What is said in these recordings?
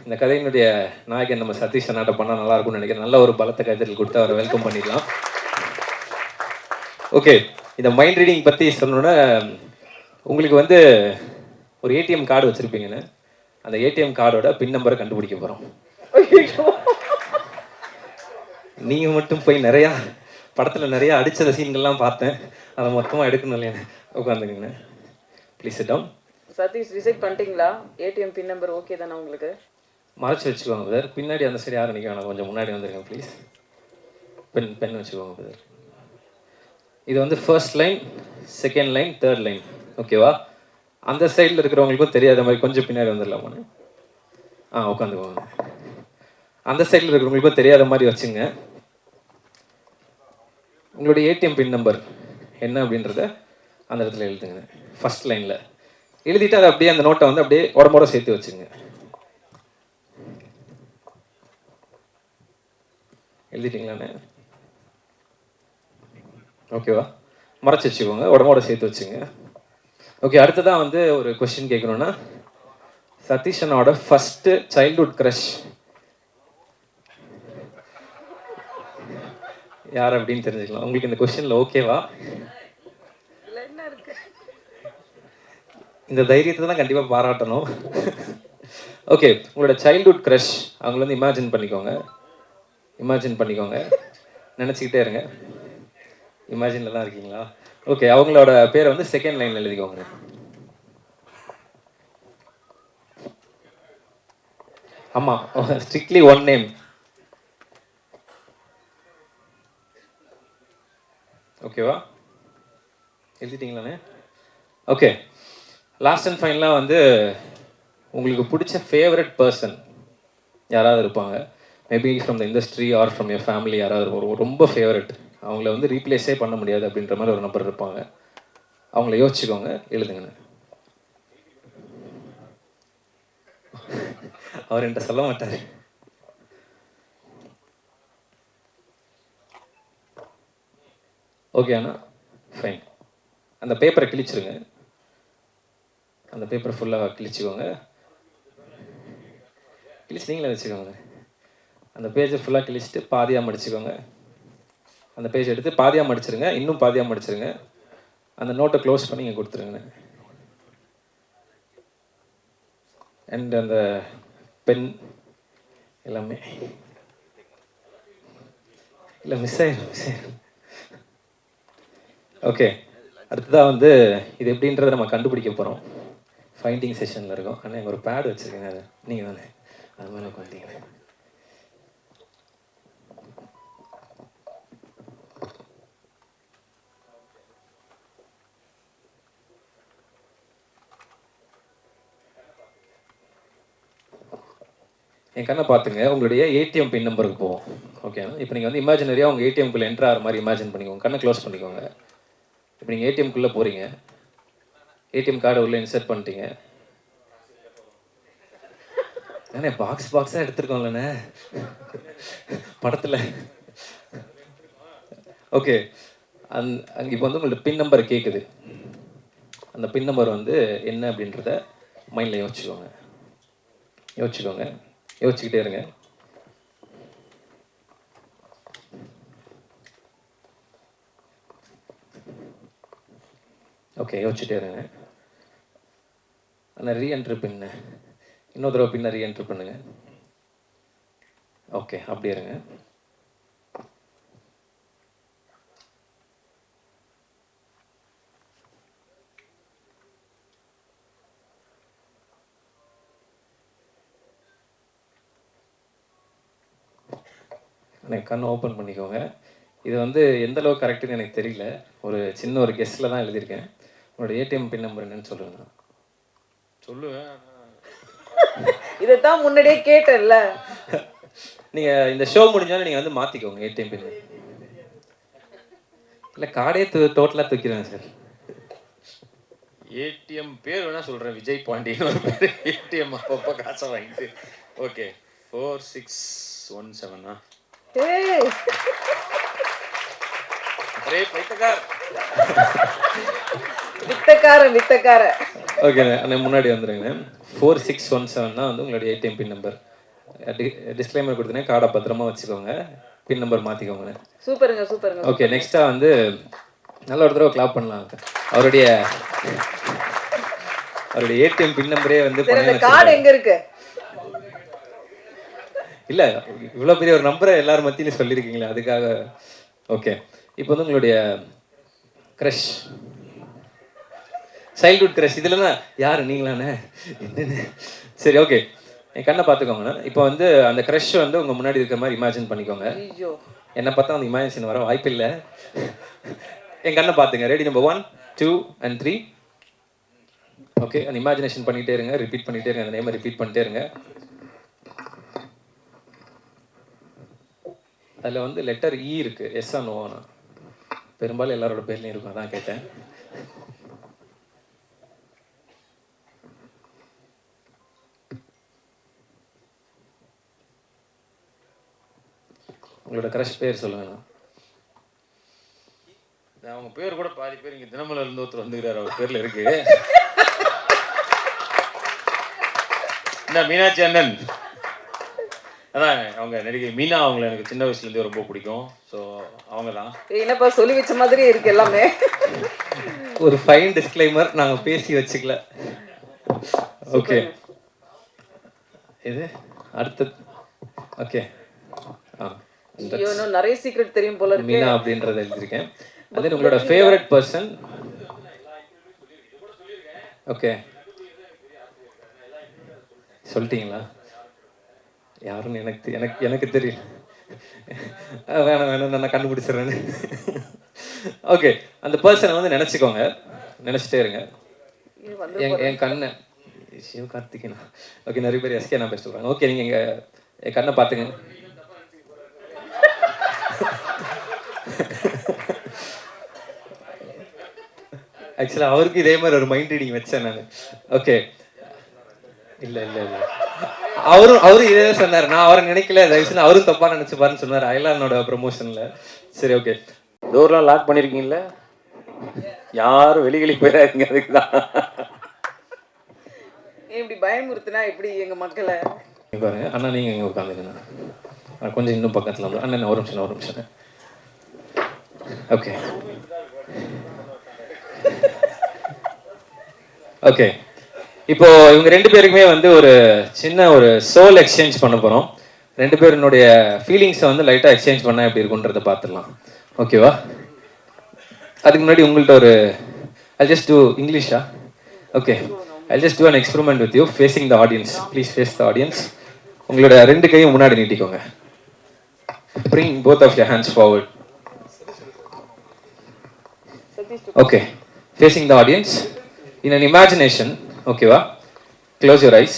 இந்த கதையினுடைய நாயகன் நம்ம சதீஷ் அண்ணாட்ட பண்ணால் நல்லா இருக்கும்னு நினைக்கிறேன். நல்ல ஒரு பலத்தை கைத்தறல் கொடுத்து அவரை வெல்கம் பண்ணிடலாம். ஓகே, இந்த மைண்ட் ரீடிங் பற்றி சொன்னோன்னா, உங்களுக்கு வந்து ஒரு ஏடிஎம் கார்டு வச்சுருப்பீங்கன்னு, அந்த ஏடிஎம் கார்டோட பின் நம்பரை கண்டுபிடிக்க போகிறோம். நீங்கள் மட்டும் போய் நிறையா படத்தில் நிறையா அடித்த சீன்கள்லாம் பார்த்தேன், அதை மொத்தமாக எடுக்கணும் இல்லையா? உட்காந்துங்கண்ணே, please sit down. Satish decide பண்ணிட்டீங்களா? ஏடிஎம் பின் நம்பர் ஓகே தானே உங்களுக்கு? மறைச்சி வச்சுக்கோங்க சார். பின்னாடி அந்த சைடு யாரும் நிற்க வேணாம், கொஞ்சம் முன்னாடி வந்துருங்க ப்ளீஸ். பென் வச்சுக்கோங்க சார். இது வந்து first line, second line, third line, ஓகேவா? அந்த சைடில் இருக்கிறவங்களுக்கும் தெரியாத மாதிரி கொஞ்சம் பின்னாடி வந்துடலாமான்னு. உட்காந்துக்கோங்க. அந்த சைடில் இருக்கிறவங்களுக்கும் தெரியாத மாதிரி வச்சுங்க. உங்களுடைய ஏடிஎம் பின் நம்பர் என்ன அப்படின்றத அந்த இடத்துல எழுதுங்க. ஃபர்ஸ்ட் லைனில் எழுதிட்டு அதை அப்படியே அந்த நோட்டை வந்து அப்படியே உடம்போட சேர்த்து வச்சுங்க. எழுதிட்டீங்களாண்ணே? ஓகேவா? மறைச்சி வச்சுக்கோங்க, உடம்போட சேர்த்து வச்சுங்க. ஓகே, அடுத்ததான் வந்து ஒரு கொஸ்டின் கேட்கணுன்னா, சதீஷனோட ஃபஸ்ட்டு சைல்ட்ஹுட் க்ரஷ் யார் அப்படின்னு தெரிஞ்சுக்கலாம். உங்களுக்கு இந்த கொஸ்டினில் ஓகேவா? இந்த தைரியத்தை தான் கண்டிப்பாக பாராட்டணும். ஓகே, உங்களோட சைல்ட்ஹுட் க்ரஷ் அவங்கள வந்து இமேஜின் பண்ணிக்கோங்க, நினச்சிக்கிட்டே இருங்க. இமேஜினில் தான் இருக்கீங்களா? ஓகே, அவங்களோட பேரை வந்து செகண்ட் லைனில் எழுதிக்கோங்க. ஆமாம், ஸ்ட்ரிக்ட்லி ஒன் நேம். ஓகேவா? எழுதிட்டீங்களாண்ணே? ஓகே, லாஸ்ட் அண்ட் ஃபைனலாக வந்து உங்களுக்கு பிடிச்ச ஃபேவரட் பர்சன் யாராவது இருப்பாங்க. Maybe from the industry or from your family யாராவது ரொம்ப ஃபேவரட், அவங்கள வந்து ரீப்ளேஸே பண்ண முடியாது அப்படின்ற மாதிரி ஒரு நபர் இருப்பாங்க. அவங்கள யோசிச்சுக்கோங்க, எழுதுங்கண்ணே. அவர் என்கிட்ட சொல்ல மாட்டார். ஓகே அண்ணா, ஃபைன். அந்த பேப்பரை கிழிச்சிருங்க. அந்த பேப்பரை ஃபுல்லாக கிழிச்சிக்கோங்க. நீங்களே வச்சுக்கோங்க. அந்த பேஜை ஃபுல்லாக கிழிச்சிட்டு பாதியாக மடிச்சுக்கோங்க. அந்த பேஜ் எடுத்து பாதியாக மடிச்சிருங்க, இன்னும் பாதியாக மடிச்சிருங்க. அந்த நோட்டை க்ளோஸ் பண்ணி இங்கே கொடுத்துருங்க. அண்ட் அந்த பென் எல்லாமே இல்லை, மிஸ் ஆயிடும். ஓகே, அடுத்ததாக வந்து இது எப்படின்றத நம்ம கண்டுபிடிக்க போகிறோம். ஃபைண்டிங் செஷனில் இருக்கோம். ஆனால் எங்கள் ஒரு பேட் வச்சுருக்கேங்க, அது நீங்கள் தானே? அது மாதிரி உட்காந்தீங்க. என் கண்ணை பார்த்துங்க. உங்களுடைய ஏடிஎம் பின் நம்பருக்கு போவோம். ஓகே, இப்போ நீங்கள் வந்து இமேஜினரியாக உங்கள் ஏடிஎம்குள்ளே என்ட்ரு ஆகிற மாதிரி இமேஜின் பண்ணிக்கோங்க. கண்ணை க்ளோஸ் பண்ணிக்கோங்க. இப்போ நீங்கள் ஏடிஎம்குள்ளே போகிறீங்க. ஏடிஎம் கார்டை உள்ளே இன்சர்ட் பண்ணிட்டீங்க. ஏன்னா பாக்ஸாக எடுத்துருக்கோம்லண்ணே படத்தில். ஓகே, இப்போ வந்து உங்களோட பின் நம்பர் கேட்குது. அந்த பின் நம்பர் வந்து என்ன அப்படின்றத மைண்டில் யோசிச்சுக்கிட்டே இருங்க. ஓகே, யோசிச்சுட்டே இருங்க. ஆனால் ரீஎன்ட்ரு பின்னு இன்னொரு தடவை பின்ன ரீஎன்ட்ரு பண்ணுங்க. ஓகே, அப்படியே இருங்க. கண்ணை ஓப்பன் பண்ணிக்கோங்க. இது வந்து எந்த அளவுக்கு கரெக்டுன்னு எனக்கு தெரியல. ஒரு சின்ன ஒரு கெஸ்ட்டில் தான் எழுதியிருக்கேன். உங்களோட ஏடிஎம் பின் நம்பர் என்னன்னு சொல்லுங்க. சொல்லுவேன். இதைத்தான் முன்னாடியே கேட்டேன்ல. நீங்கள் இந்த ஷோ முடிஞ்சாலும் நீங்கள் வந்து மாற்றிக்கோங்க ஏடிஎம் பின். இல்லை, கார்டே டோட்டலாக தூக்கிடுவேன் சார். ஏடிஎம் பேர் வேணா சொல்கிறேன், விஜய் பாண்டியன் ஒரு பேர். ஏடிஎம் அப்பப்போ காசை வாங்கிட்டு. ஓகே, 4617. அரே பைத்தக்கார வித்தக்கார ஓகேண்ணே அண்ணே முன்னாடி வந்துடுங்க. 4617 தான் வந்து உங்களுடைய ஏடிஎம் பின் நம்பர். டிஸ்க்ளைமர் கொடுத்தேன், கார்டை பத்திரமா வச்சுக்கோங்க, பின் நம்பர் மாற்றிக்கோங்கண்ணே. சூப்பருங்க சூப்பருங்க. ஓகே, நெக்ஸ்ட்டாக வந்து நல்ல ஒரு தடவை கிளாப் பண்ணலாம். அவருடைய ஏடிஎம் பின் நம்பரே வந்து கார்டு எங்க இருக்கு? இல்லை, இவ்வளோ பெரிய ஒரு நம்பரை எல்லாரும் மத்தியிலும் சொல்லியிருக்கீங்களே, அதுக்காக. ஓகே, இப்போ வந்து உங்களுடைய க்ரஷ், சைல்ட்ஹுட் க்ரஷ், இதுலனா யார் நீங்களாண்ணே? என்னன்னு? சரி, ஓகே, என் கண்ணை பார்த்துக்கோங்கண்ணா. இப்போ வந்து அந்த க்ரஷ் வந்து உங்கள் முன்னாடி இருக்கிற மாதிரி இமேஜின் பண்ணிக்கோங்க. என்னை பார்த்தா அந்த இமேஜின் வர வாய்ப்பு இல்லை. என் கண்ணை பார்த்துங்க. ரெடி? Number 1 2 and 3. ஓகே, அந்த இமேஜினேஷன் பண்ணிகிட்டே இருங்க, ரிப்பீட் பண்ணிகிட்டே இருங்க, அந்த நேமை ரிப்பீட் பண்ணிட்டே இருங்க. அதில் வந்து லெட்டர் இ இருக்குது. எஸ்ஸா நோவானா? பெரும்பாலும் எல்லாரோட பேர்லையும் இருக்கும், அதான் கேட்டேன். உங்களோட க்ரஷ் பேர் சொல்லுங்கண்ணா. அவங்க பேர் கூட பாதி பேர் இங்கே தினமலர் இருந்து ஒருத்தர் வந்துக்கிறார், அவர் பேரில் இருக்கு. என்ன மீனாட்சி அண்ணன், அதான் அவங்க நடிகை மீனா. அவங்கள எனக்கு சின்ன வயசுலேருந்தே ரொம்ப பிடிக்கும். ஸோ அவங்க தான். என்னப்பா சொல்லி வச்ச மாதிரியே இருக்கு எல்லாமே. ஒரு ஃபைன் டிஸ்க்ளைமர், நாங்கள் பேசி வச்சுக்கல. ஓகே, இது அடுத்தது. ஓகே, நிறைய சீக்ரெட் தெரியும் போல இருக்கு. மீனா அப்படின்றத எழுதியிருக்கேன். அது உங்களோட ஃபேவரட் பர்சன். ஓகே, சொல்லிட்டீங்களா? யாருன்னு எனக்கு தெரியல. வேணாம் நான் கண்டுபிடிச்சிடுறேன்னு. ஓகே, அந்த பர்சனை வந்து நினச்சிக்கோங்க, நினச்சிட்டே இருங்க. என் கண்ணை சிவகார்த்திகேயனா? ஓகே, நிறைய பேர் எஸ்கே நான் பேச சொல்கிறாங்க. ஓகே, நீங்கள் என் கண்ணை பார்த்துங்க. ஆக்சுவலாக அவருக்கு இதே மாதிரி ஒரு மைண்ட் ரீடிங் வச்சேன் நான். ஓகே, இல்லை அவரும் இதே சொன்னார். நான் அவரை நினைக்கல, தயவுசெய்து அவரும் தப்பாக நினச்சிப்பாருன்னு சொன்னார் அயலானோட ப்ரமோஷனில். சரி, ஓகே. டோர்லாம் லாக் பண்ணியிருக்கீங்களா? யாரும் வெளிகளில் போயிடாதீங்க, அதுக்கு தான். இப்படி பயமுறுத்தினா எப்படி எங்க மக்களை? பாருங்க அண்ணா, நீங்கள் இங்கே உட்காந்துக்கண்ணா, கொஞ்சம் இன்னும் பக்கத்தில் வந்து. அண்ணன் ஒரு நிமிஷம். ஓகே ஓகே, இப்போ இவங்க ரெண்டு பேருக்குமே வந்து ஒரு சின்ன ஒரு சோல் எக்ஸ்சேஞ்ச் பண்ண போகிறோம். ரெண்டு பேருனுடைய ஃபீலிங்ஸை வந்து லைட்டாக எக்ஸ்சேஞ்ச் பண்ணால் எப்படி இருக்குன்றதை பார்த்துடலாம். ஓகேவா? அதுக்கு முன்னாடி உங்கள்கிட்ட ஒரு I'll just do English. Okay, I'll just do an experiment with you, facing the audience. Please face the audience. உங்களோட ரெண்டு கையும் முன்னாடி நீட்டிக்கோங்க. Bring both of your hands forward. Okay, facing the audience in an imagination. Okay va? Close your eyes,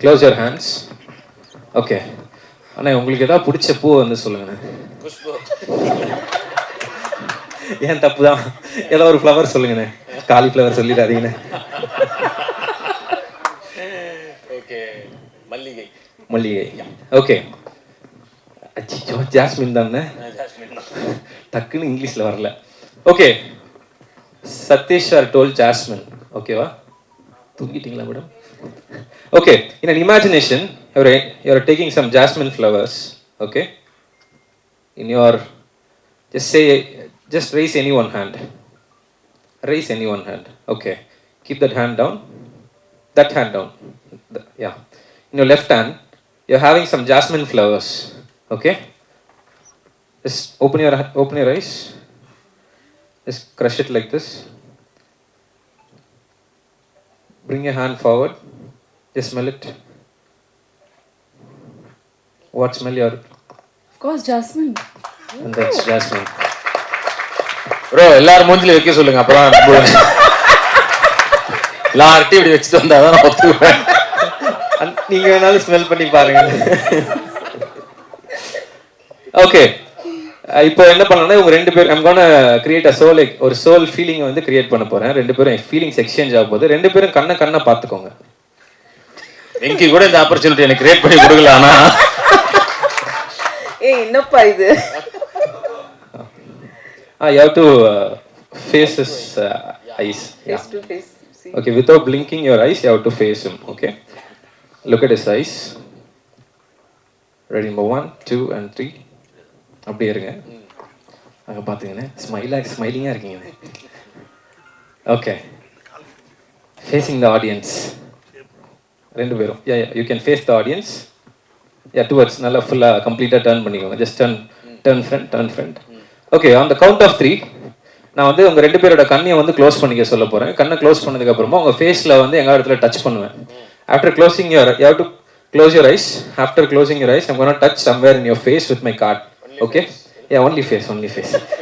close your hands. Okay, அண்ணா உங்களுக்கு ஏதாவது பிடிச்ச பூ வந்து சொல்லுங்கண்ணே. ஏன் தப்பு தான், ஏதோ ஒரு ஃப்ளவர் சொல்லுங்கண்ணே. காலிஃப்ளவர் சொல்லிடாதீங்கண்ணே. ஓகே, மல்லிகை. ஓகே, அச்சோ ஜாஸ்மின் தானே, டக்குன்னு இங்கிலீஷில் வரல. Okay, Satish sir tell jasmine. ஓகேவா? தூங்கிட்டீங்களா madam? Okay, in an imagination you're taking some jasmine flowers. Okay, in your just raise any one hand. Okay, keep that hand down. Yeah, in your left hand you're having some jasmine flowers. Okay, just open your eyes. Just crush it like this. Bring your hand forward. Just smell it. What smell you are? Of course, jasmine. And that's jasmine. Bro, எல்லாரும் மூஞ்சில வைக்க சொல்லுங்க, அப்பதான் நம்புவேன். எல்லார்ட்டையும் இப்படி வச்சுட்டு வந்தாதான் நான் ஒத்துக்குவேன். நீங்க வேணாலும் ஸ்மெல் பண்ணி பாருங்க. ஓகே, இப்போ என்ன பண்ணலாம்னா இவங்க ரெண்டு பேரும் I'm gonna create a soul, ஒரு சோல் ஃபீலிங் வந்து கிரியேட் பண்ண போறேன். ரெண்டு பேரும் ஃபீலிங்ஸ் எக்ஸ்சேஞ்ச் ஆக போகுது. ரெண்டு பேரும் கண்ணை பார்த்துக்கோங்க. வெங்கி கூட இந்த ஆப்பர்ச்சுனிட்டி எனக்கு கிரியேட் பண்ணி கொடுக்கல. ஆனா என்னப்பா இது? You have to face his eyes. Face to face. Okay, without blinking your eyes, you have to face him. Okay, look at his eyes. Ready, number 1, 2 and 3. அப்படியே இருங்க. அங்கே பார்த்துங்கண்ணே, ஸ்மைலிங்காக இருக்கீங்கண்ணே. Okay, facing the audience. ரெண்டு பேரும் you can face the audience. Towards நல்லா ஃபுல்லாக கம்ப்ளீட்டாக டர்ன் பண்ணிக்கோங்க. Just turn front. Okay, on the count of 3 நான் வந்து உங்கள் ரெண்டு பேரோட கண்ணையை வந்து க்ளோஸ் பண்ணிக்க சொல்ல போகிறேன். கண்ணை க்ளோஸ் பண்ணதுக்கப்புறமா உங்கள் ஃபேஸில் வந்து எங்கள் இடத்துல டச் பண்ணுவேன். After closing you have to close your eyes. After closing your eyes I'm gonna touch somewhere in your face with my card. Okay, only face.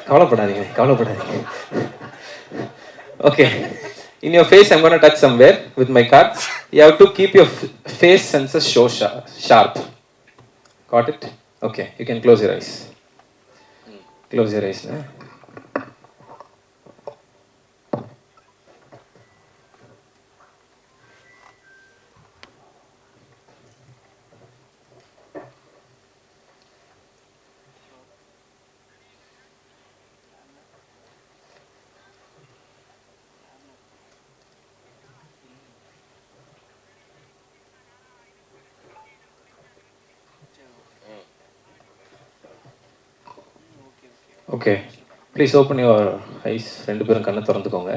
கவலைப்படாதீங்க. Okay, in your face I'm going to touch somewhere with my card. You have to keep your face senses so sharp. Got it? Okay, you can close your eyes. Close your eyes na. Okay, please open your eyes. ரெண்டு பேரும் கண்ணை திறந்துக்கோங்க.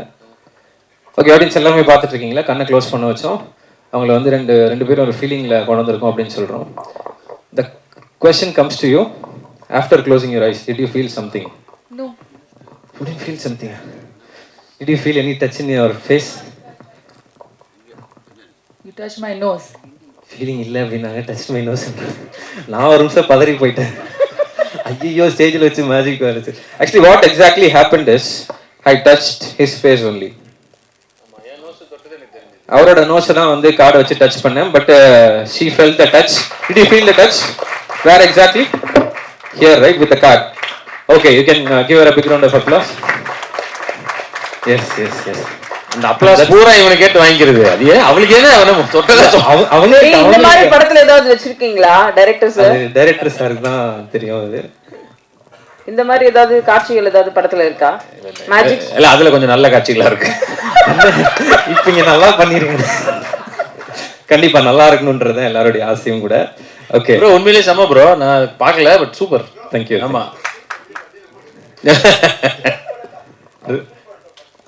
Okay, audience எல்லாமே பார்த்துட்டு இருக்கீங்களா? கண்ணை close பண்ண வச்சோம். அவங்கள வந்து ரெண்டு பேரும் ஒரு ஃபீலிங்கில் கொண்டு வந்திருக்கோம் அப்படின்னு சொல்கிறோம். The question comes to you. After closing your ice, did you feel something? No. You didn't feel something? Did you feel any touch in your face? You touched my nose. Feeling இல்லை அப்படின்னாங்க. Touch my nose. நான் ஒரு நிமிஷம் பதறி போயிட்டேன். ஐயோ, ஸ்டேஜில் வச்சு மேஜிக் வருது. Actually what exactly happened is I touched his face only. அவரோட நோஸை தான் வந்து கார்டை வச்சு டச் பண்ணேன். But she felt the touch. Did you feel the touch? Where exactly? Here, right, with the card. Okay, you can give her a big round of applause. Yes. அந்த applause பூரா இவனை கேட்டு வாங்கிக்கிறது. அது ஏன் அவளுக்கு ஏன் அவனை அவங்க இந்த மாதிரி படத்துல ஏதாவது வச்சிருக்கீங்களா டைரக்டர் சார்? டைரக்டர் சாருக்கு தான் தெரியும் அது. இந்த மாதிரி ஏதாவது காட்சிகள் ஏதாவது படத்துல இருக்கா? மேஜிக் இல்ல, அதுல கொஞ்சம் நல்ல காட்சிகளா இருக்கு. இப்ப இங்க நல்லா பண்ணிருங்க. கண்டிப்பா நல்லா இருக்கணும்ன்றது எல்லாருடைய ஆசையும் கூட. ஓகே ப்ரோ, உண்மையிலேயே செம ப்ரோ. நான் பார்க்கல, பட் சூப்பர். தேங்க்யூ. ஆமா.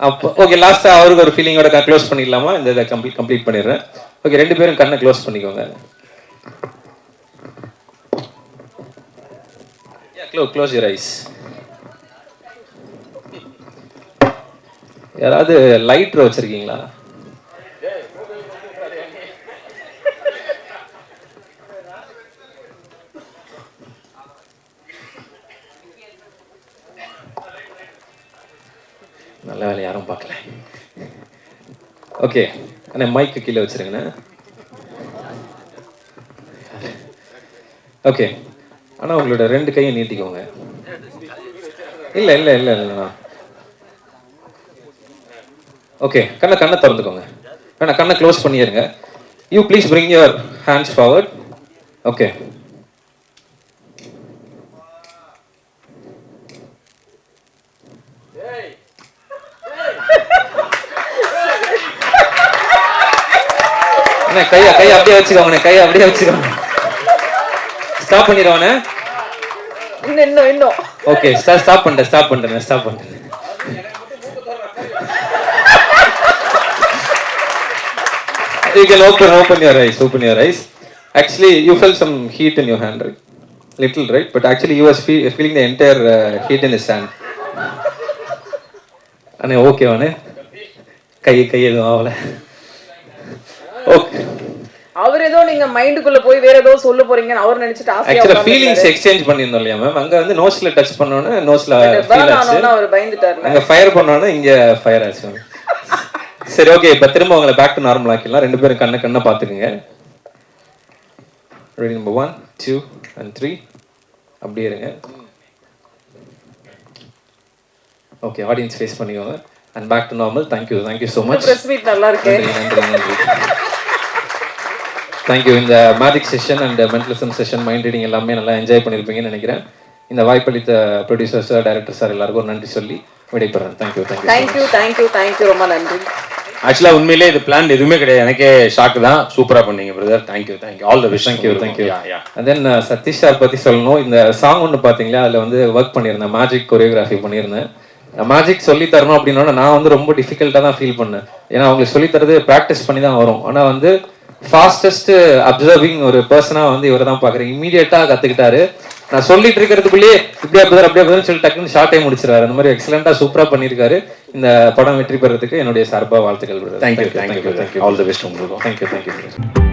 அப்போ ஓகே, லாஸ்டா அவருக்கு ஒரு ஃபீலிங்கோட க்ளோஸ் பண்ணிடலாமா? இந்த இதை கம்ப்ளீட் பண்ணிடுறேன். ஓகே, ரெண்டு பேரும் கண்ணை க்ளோஸ் பண்ணிக்கோங்க. Close your ice. யாராவது லைட்டர் வச்சிருக்கீங்களா? நல்ல வேலை, யாரும் பார்க்கல. ஓகே, அண்ணே மைக்கு கீழே வச்சிருங்கண்ணே. ஓகே, ஆனால் உங்களோட ரெண்டு கையை நீட்டிக்கோங்க. இல்லை. ஓகே, கண்ணை திறந்துக்கோங்க. வேணா, கண்ணை க்ளோஸ் பண்ணிடுங்க. You please bring your hands forward. Okay, கையை அப்படியே வச்சுக்கோங்க. ஸ்டாப் பண்ணிடுவானே. இன்னும் ஓகே, ஸ்டாப் பண்ணிட்டேன். You can open your eyes. Actually, you felt some heat in your hand, right? Little, right? But actually, you was feeling the entire heat in his hand. அண்ணே okay வானே, கை எதுவும் ஆகல. Okay, அவர் ஏதோ நீங்க மைண்டுக்குள்ள போய் வேற ஏதோ சொல்ல போறீங்கன்னு அவர் நினைச்சிட்டு ஆசையா ஆக்சுவலா ஃபீலிங்ஸ் எக்ஸ்சேஞ்ச் பண்ணிருந்தோம் இல்லையா மேம்? அங்க வந்து நோஸ்ல டச் பண்ணோனே நோஸ்ல ஃபீல் ஆச்சு. அவர் பயந்துட்டாரு. அங்க ஃபயர் பண்ணோனே இங்க ஃபயர் ஆச்சு. சரி, ஓகே, இப்போ திரும்ப உங்களை பேக் டு நார்மல் ஆக்கிடலாம். ரெண்டு பேரும் கண்ணை பார்த்துக்குங்க. Ready, number 1, 2 and 3. அப்படியே இருங்க. ஓகே, ஆடியன்ஸ் ஃபேஸ் பண்ணிக்கோங்க. And back to normal. Thank you so much. Press meet நல்லா இருக்கு. நன்றி. தேங்க்யூ. இந்த magic session and mentalism session, mind reading எல்லாமே நல்லா என்ஜாய் பண்ணியிருப்பீங்கன்னு நினைக்கிறேன். இந்த வாய்ப்பளித்த ப்ரொடியூசர்ஸ், டைரக்டர் சார் எல்லாருக்கும் நன்றி சொல்லி விடைபெறேன். தேங்க்யூ. ரொம்ப நன்றி. ஆக்சுவலாக உண்மையிலே இது பிளான் எதுவுமே கிடையாது, எனக்கே ஷாக்கு தான். சூப்பராக பண்ணீங்க brother. Thank you all the best. Thank you. And then Satish sir பற்றி சொல்லணும். இந்த சாங் ஒன்று பார்த்தீங்களா, அதில் வந்து ஒர்க் பண்ணியிருந்தேன், மேஜிக் கொரியோகிராஃபி பண்ணியிருந்தேன். மேஜிக் சொல்லி தரணும் அப்படின்னா நான் வந்து ரொம்ப டிஃபிகல்ட்டாக தான் ஃபீல் பண்ணேன். ஏன்னா அவங்களுக்கு சொல்லி தரது ப்ராக்டிஸ் பண்ணி தான் வரும். ஆனால் வந்து ஃபாஸ்டஸ்ட் அப்சர்விங் ஒரு பர்சனாக வந்து இவரை தான் பார்க்குறேன். இமீடியட்டாக கற்றுக்கிட்டாரு. நான் சொல்லிட்டு இருக்கிறதுக்குள்ளேயே இப்படியா அப்படியே சொல்லி டக்குன்னு ஷார்ட்டே முடிச்சிருவாரு. அந்த மாதிரி எக்ஸலண்டாக சூப்பராக பண்ணியிருக்காரு. இந்த படம் வெற்றி பெறதுக்கு என்னுடைய சார்பாக வாழ்த்துக்கள். தேங்க்யூ ஆல் த பெஸ்ட் உங்களுக்கு. தேங்க்யூ.